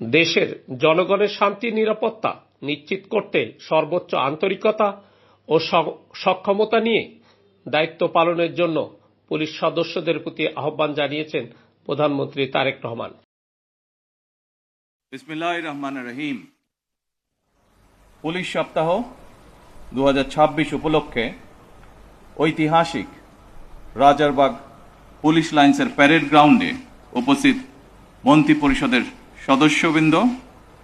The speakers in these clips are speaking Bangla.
দেশের জনগণের শান্তি নিরাপত্তা নিশ্চিত করতে সর্বোচ্চ আন্তরিকতা ও সক্ষমতা নিয়ে দায়িত্ব পালনের জন্য পুলিশ সদস্যদের প্রতি আহ্বান জানিয়েছেন প্রধানমন্ত্রী তারেক রহমান। বিসমিল্লাহির রহমানির রহিম। পুলিশ সপ্তাহ 2026 উপলক্ষে ঐতিহাসিক রাজারবাগ পুলিশ লাইন্সের প্যারেড গ্রাউন্ডে উপস্থিত মন্ত্রিপরিষদের সদস্যবৃন্দ,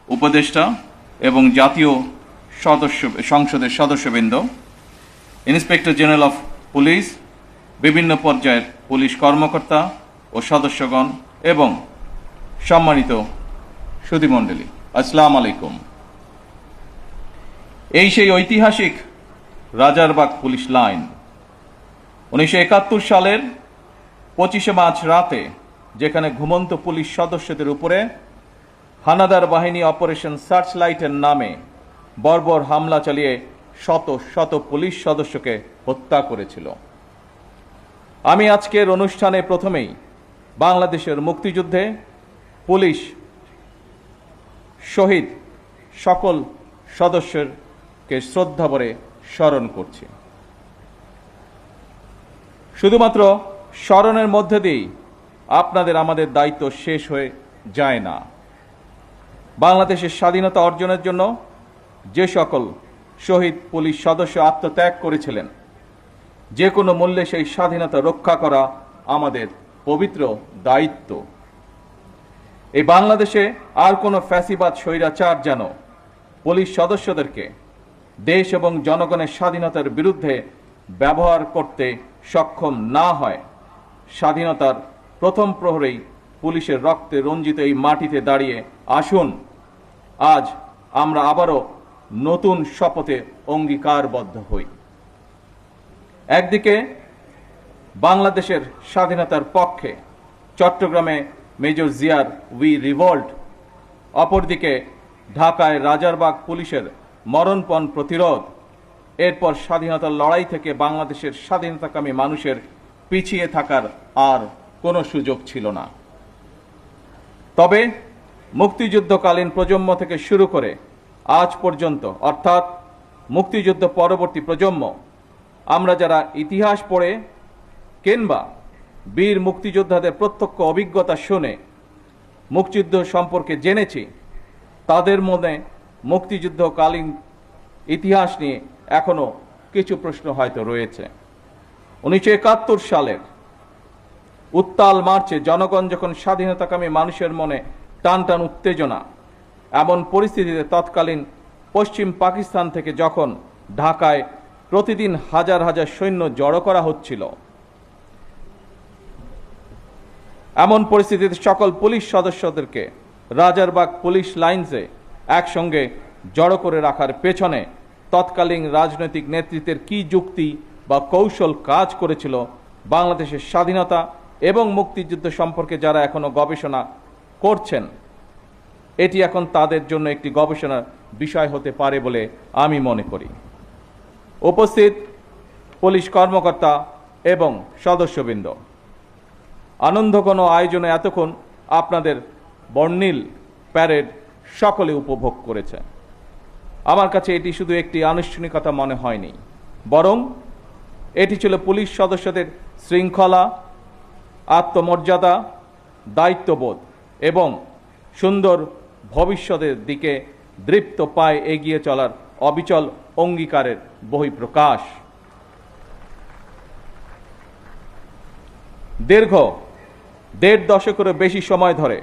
উপদেষ্টা এবং জাতীয় সংসদের সদস্যবৃন্দ, ইন্সপেক্টর জেনারেল অফ পুলিশ, বিভিন্ন পর্যায়ের পুলিশ কর্মকর্তা ও সদস্যগণ এবং সম্মানিত সুধীমণ্ডলী, আসসালামু আলাইকুম। এই সেই ঐতিহাসিক রাজারবাগ পুলিশ লাইন 1971 সালের 25 মার্চ রাতে, যেখানে ঘুমন্ত পুলিশ সদস্যদের উপরে হানাদার বাহিনী অপারেশন সার্চলাইটের নামে বর্বর হামলা চালিয়ে শত শত পুলিশ সদস্যকে হত্যা করেছিল। আমি আজকের অনুষ্ঠানে প্রথমেই বাংলাদেশের মুক্তিযুদ্ধে পুলিশ শহীদ সকল সদস্যকে শ্রদ্ধা ভরে স্মরণ করছি। শুধুমাত্র স্মরণের মধ্যে দিয়েই আমাদের দায়িত্ব শেষ হয়ে যায় না। বাংলাদেশের স্বাধীনতা অর্জনের জন্য যে সকল শহীদ পুলিশ সদস্য আত্মত্যাগ করেছিলেন, যে কোনো মূল্যে সেই স্বাধীনতা রক্ষা করা আমাদের পবিত্র দায়িত্ব। এই বাংলাদেশে আর কোনো ফ্যাসিবাদ স্বৈরাচার যেন পুলিশ সদস্যদেরকে দেশ এবং জনগণের স্বাধীনতার বিরুদ্ধে ব্যবহার করতে সক্ষম না হয়। স্বাধীনতার প্রথম প্রহরেই পুলিশের রক্তে রঞ্জিত এই মাটিতে দাঁড়িয়ে আসুন আজ আমরা আবারও নতুন শপথে অঙ্গীকারবদ্ধ হই। একদিকে বাংলাদেশের স্বাধীনতার পক্ষে চট্টগ্রামে মেজর জিয়ার উই রিভল্ট, অপরদিকে ঢাকায় রাজারবাগ পুলিশের মরণপণ প্রতিরোধ। এরপর স্বাধীনতার লড়াই থেকে বাংলাদেশের স্বাধীনতাকামী মানুষের পিছিয়ে থাকার আর কোনো সুযোগ ছিল না। তবে মুক্তিযুদ্ধকালীন প্রজন্ম থেকে শুরু করে আজ পর্যন্ত, অর্থাৎ মুক্তিযুদ্ধ পরবর্তী প্রজন্ম, আমরা যারা ইতিহাস পড়ে কিংবা বীর মুক্তিযোদ্ধাদের প্রত্যক্ষ অভিজ্ঞতা শুনে মুক্তিযুদ্ধ সম্পর্কে জেনেছি, তাদের মনে মুক্তিযুদ্ধকালীন ইতিহাস নিয়ে এখনো কিছু প্রশ্ন হয়তো রয়েছে। 1971 সালের উত্তাল মার্চে জনগণ যখন স্বাধীনতাকামী মানুষের মনে টান টান উত্তেজনা, এমন পরিস্থিতিতে তৎকালীন পশ্চিম পাকিস্তান থেকে যখন ঢাকায় প্রতিদিন হাজার হাজার সৈন্য জড়ো করা হচ্ছিল, এমন পরিস্থিতিতে সকল পুলিশ সদস্যদেরকে রাজারবাগ পুলিশ লাইন্সে একসঙ্গে জড়ো করে রাখার পেছনে তৎকালীন রাজনৈতিক নেতৃত্বের কি যুক্তি বা কৌশল কাজ করেছিল, বাংলাদেশের স্বাধীনতা এবং মুক্তিযুদ্ধ সম্পর্কে যারা এখনো গবেষণা করছেন, এটি এখন তাদের জন্য একটি গবেষণার বিষয় হতে পারে বলে আমি মনে করি। উপস্থিত পুলিশ কর্মকর্তা এবং সদস্যবৃন্দ, আনন্দঘন আয়োজনে এতক্ষণ আপনাদের বর্ণিল প্যারেড সকলে উপভোগ করেছে। আমার কাছে এটি শুধু একটি আনুষ্ঠানিকতা মনে হয়নি, বরং এটি ছিল পুলিশ সদস্যদের শৃঙ্খলা, আত্মমর্যাদা, দায়িত্ববোধ এবং সুন্দর ভবিষ্যতের দিকে দৃপ্ত পায়ে এগিয়ে চলার অবিচল অঙ্গীকারের বহিঃপ্রকাশ। দীর্ঘ 1.5 দশকেরও বেশি সময় ধরে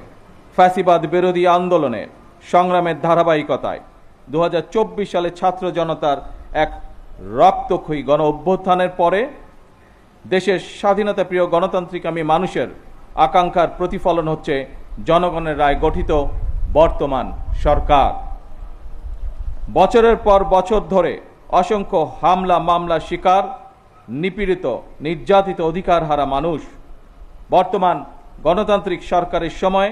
ফ্যাসিবাদ বিরোধী আন্দোলনের সংগ্রামের ধারাবাহিকতায় 2024 সালে ছাত্র জনতার এক রক্তক্ষয়ী গণ অভ্যুত্থানের পরে দেশের স্বাধীনতাপ্রিয় গণতান্ত্রিকামী মানুষের আকাঙ্ক্ষার প্রতিফলন হচ্ছে জনগণের রায় গঠিত বর্তমান সরকার। বছরের পর বছর ধরে অসংখ্য হামলা মামলা শিকার, নিপীড়িত, নির্যাতিত অধিকারহারা মানুষ। বর্তমান গণতান্ত্রিক সরকারের সময়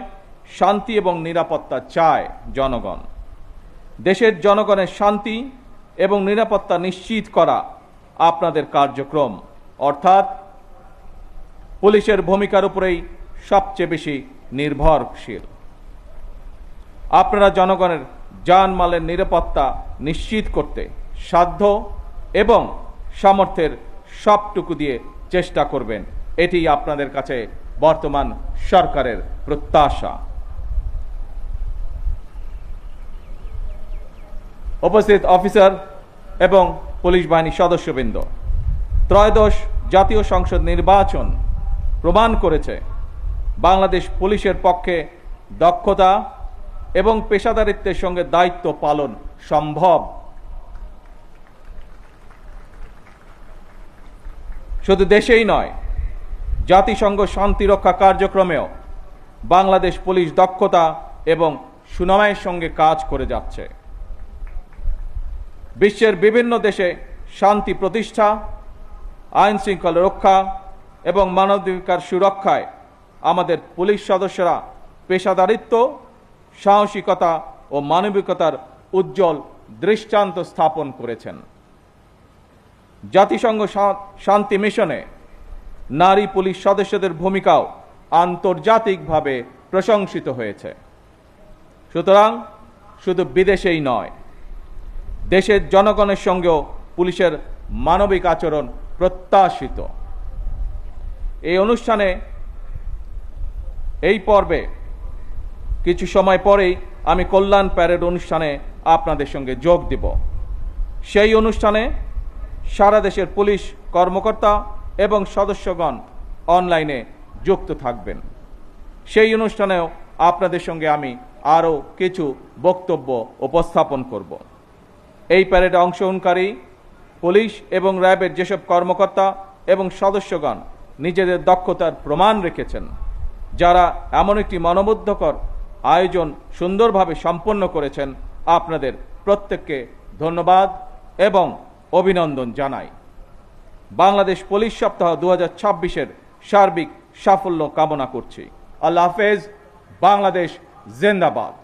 শান্তি এবং নিরাপত্তা চায় জনগণ। দেশের জনগণের শান্তি এবং নিরাপত্তা নিশ্চিত করা আপনাদের কার্যক্রম, অর্থাৎ পুলিশের ভূমিকার উপরেই সবচেয়ে বেশি নির্ভরশীল। আপনারা জনগণের জানমালের নিরাপত্তা নিশ্চিত করতে সাধ্য এবং সামর্থ্যের সবটুকু দিয়ে চেষ্টা করবেন। এটি আপনাদের কাছে বর্তমান সরকারের প্রত্যাশা। উপস্থিত অফিসার এবং পুলিশ বাহিনীর সদস্যবৃন্দ, ত্রয়োদশ জাতীয় সংসদ নির্বাচন প্রমাণ করেছে বাংলাদেশ পুলিশের পক্ষে দক্ষতা এবং পেশাদারিত্বের সঙ্গে দায়িত্ব পালন সম্ভব। শুধু দেশেই নয়, জাতিসংঘ শান্তিরক্ষা কার্যক্রমেও বাংলাদেশ পুলিশ দক্ষতা এবং সুনামের সঙ্গে কাজ করে যাচ্ছে। বিশ্বের বিভিন্ন দেশে শান্তি প্রতিষ্ঠা, আইন শৃঙ্খলা রক্ষা এবং মানবাধিকার সুরক্ষায় আমাদের পুলিশ সদস্যরা পেশাদারিত্ব, সাহসিকতা ও মানবিকতার উজ্জ্বল দৃষ্টান্ত স্থাপন করেছেন। জাতিসংঘ শান্তি মিশনে নারী পুলিশ সদস্যদের ভূমিকাও আন্তর্জাতিকভাবে প্রশংসিত হয়েছে। সুতরাং শুধু বিদেশেই নয়, দেশের জনগণের সঙ্গেও পুলিশের মানবিক আচরণ প্রত্যাশিত। এই অনুষ্ঠানে, এই পর্বে কিছু সময় পরেই আমি কল্যাণ প্যারেড অনুষ্ঠানে আপনাদের সঙ্গে যোগ দেব। সেই অনুষ্ঠানে সারা দেশের পুলিশ কর্মকর্তা এবং সদস্যগণ অনলাইনে যুক্ত থাকবেন। সেই অনুষ্ঠানেও আপনাদের সঙ্গে আমি আরও কিছু বক্তব্য উপস্থাপন করব। এই প্যারেডে অংশগ্রহণকারী পুলিশ এবং র্যাবের যেসব কর্মকর্তা এবং সদস্যগণ নিজেদের দক্ষতার প্রমাণ রেখেছেন, যারা এমন একটি মনোমুগ্ধকর আয়োজন সুন্দরভাবে সম্পন্ন করেছেন, আপনাদের প্রত্যেককে ধন্যবাদ এবং অভিনন্দন জানাই। বাংলাদেশ পুলিশ সপ্তাহ 2026-এর সার্বিক সাফল্য কামনা করছি। আল্লাহ হাফেজ। বাংলাদেশ জিন্দাবাদ।